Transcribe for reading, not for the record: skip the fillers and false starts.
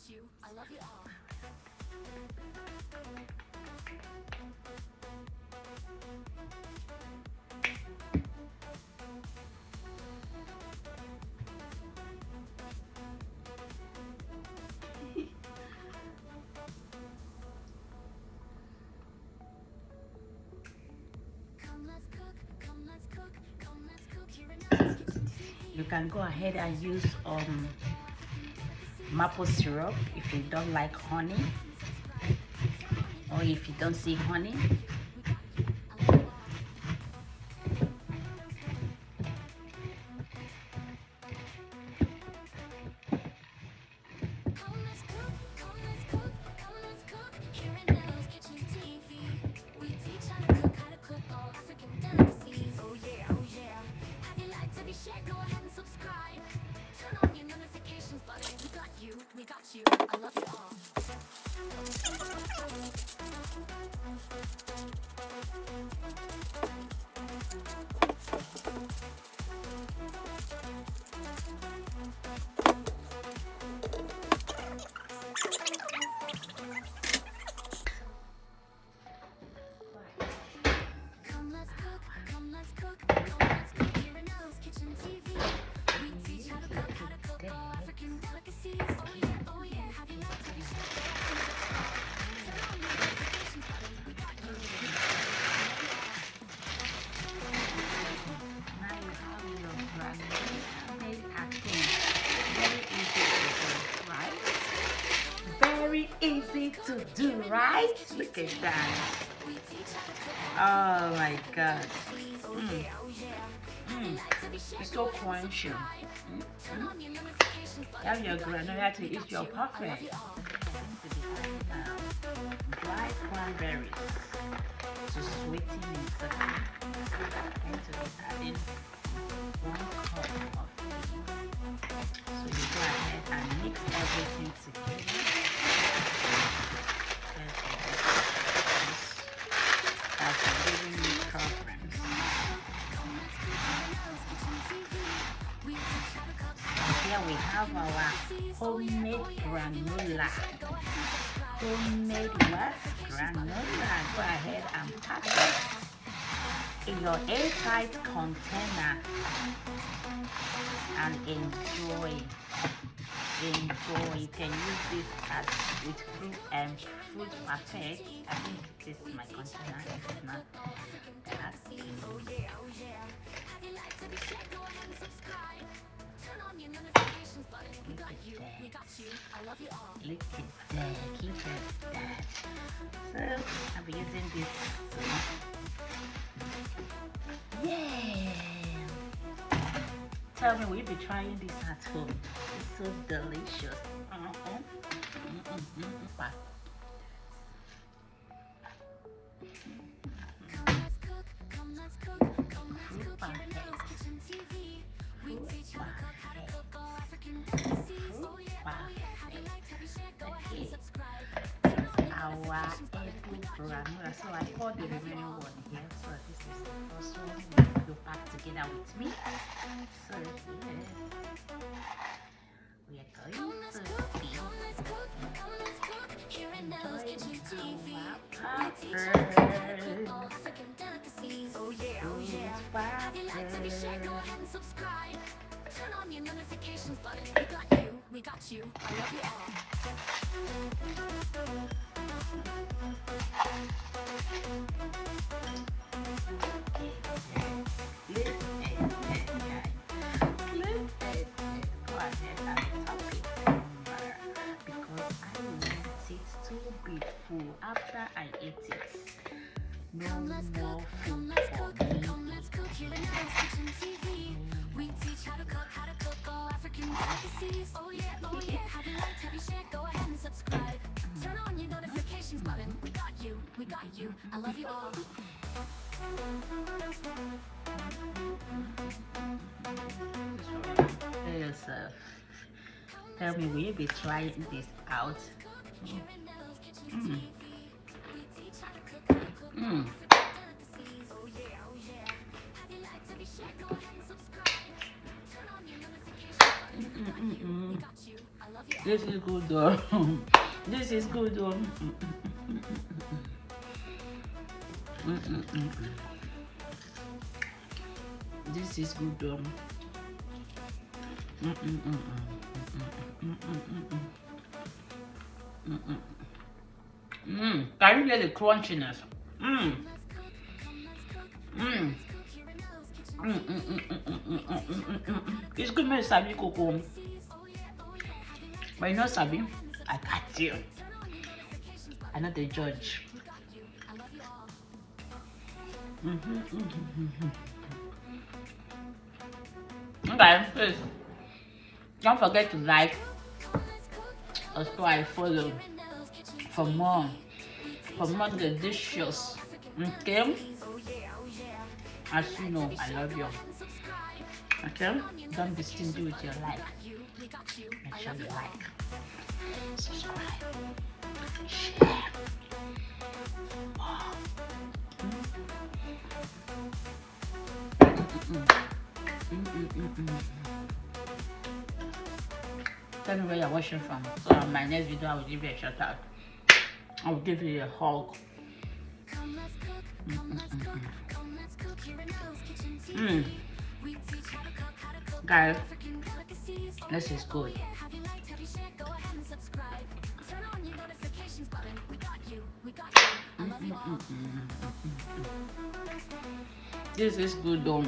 you. I love you all. Come, let's cook. Come, let's cook. Come, let's cook. Here in Ella's kitchen TV. You can go ahead and use maple syrup if you don't like honey, or if you don't see honey. Come, let's cook. Come, let's cook. Come, let's cook. Here in Ella's kitchen TV. We teach how to cook all African delicacies. Oh yeah, oh yeah. Have you liked, have you shared? Go ahead and subscribe. Turn on your notifications button. We got you. We got you. I love you all. Come, let's cook. Come, let's cook. Come, let's cook. Here in Ella's kitchen TV. We teach how to cook all African delicacies. Oh yeah, oh yeah. Have you liked, have you shared? Go ahead and subscribe. Turn on your notifications button. We got you. Now you have your granola made acting. Very easy to do, right? Very easy to do, right? Look at that. We teach how to cook Oh my God. oh yeah, oh yeah. Have you liked, have you shared? It's Go so ahead and crunchy. subscribe. Turn on your notifications button. Have your We got granola to we eat got your you. I love perfect. you all. To be adding dry cranberries to sweeten it. So I'm going to be adding 1 cup of tea. So you go ahead and mix everything together. That's giving me preference. Here we have our homemade granola. Homemade what? Granola. Go ahead and pack it in your airtight container and enjoy. Enjoy. You can use this as with fruit and fruit parfait. I think this is my container. It's not that. Oh yeah, oh yeah. Have you liked, have you shared? Go ahead and subscribe. Turn on your notifications button. We got you. We got you. I love you all. Look at that. Keep at that. So I'll be using this. Yeah. Tell me, will you be trying this at home? It's so delicious. Wow. Come, let's cook. Come, let's cook. Come, let's cook. Here in Ella's kitchen TV. We teach how to cook all African delicacies. Oh yeah, oh yeah. Have you liked, have you shared? Go ahead and subscribe. Turn on your Our notifications button. apple granola. So I poured the remaining one here. So this is the first one you pack together with me. So here we are going Come, let's to cook. be Come, let's cook. Come, let's cook. Here in Ella's kitchen TV. our We teach how to pepper. cook all African delicacies. Oh yeah, oh Fruit yeah. Have you liked, have you shared? Go pepper. ahead and subscribe. Turn on your notifications button. We got you. We got you. I love you all. Look at that, guys. Look at that. Go ahead and top it somewhere because I want it to be full after I eat it. No Come, let's more cook. food Come, let's for cook. me. Come, let's cook. Here in Ella's kitchen TV. We teach how to cook all African delicacies. Oh yeah, oh yeah. Have you liked, have you shared? Go ahead and subscribe. Turn on your notifications button. We got you. We got you. I love you all. Yes, tell me, will you be trying this out? Here in Ella's kitchen Mm. TV. We teach how to cook all Mm. African delicacies. Oh yeah, oh yeah. Have you liked, have you shared? Go ahead and subscribe. Turn on your notifications button. We got you. I love you all. This is good though. This is good though. This is good though. Can you hear the crunchiness? It's good when you sabi cocoa, but you know sabi, I got you. I know the judge. Okay, please don't forget to like, subscribe, follow for more delicious. Okay, as you know, I love you. Okay, don't be stingy with your like. Make sure you like, subscribe, share. Tell me where you're watching from. So on my next video, I will give you a shout out. I will give you a hug. Guys, this is good. This is good though.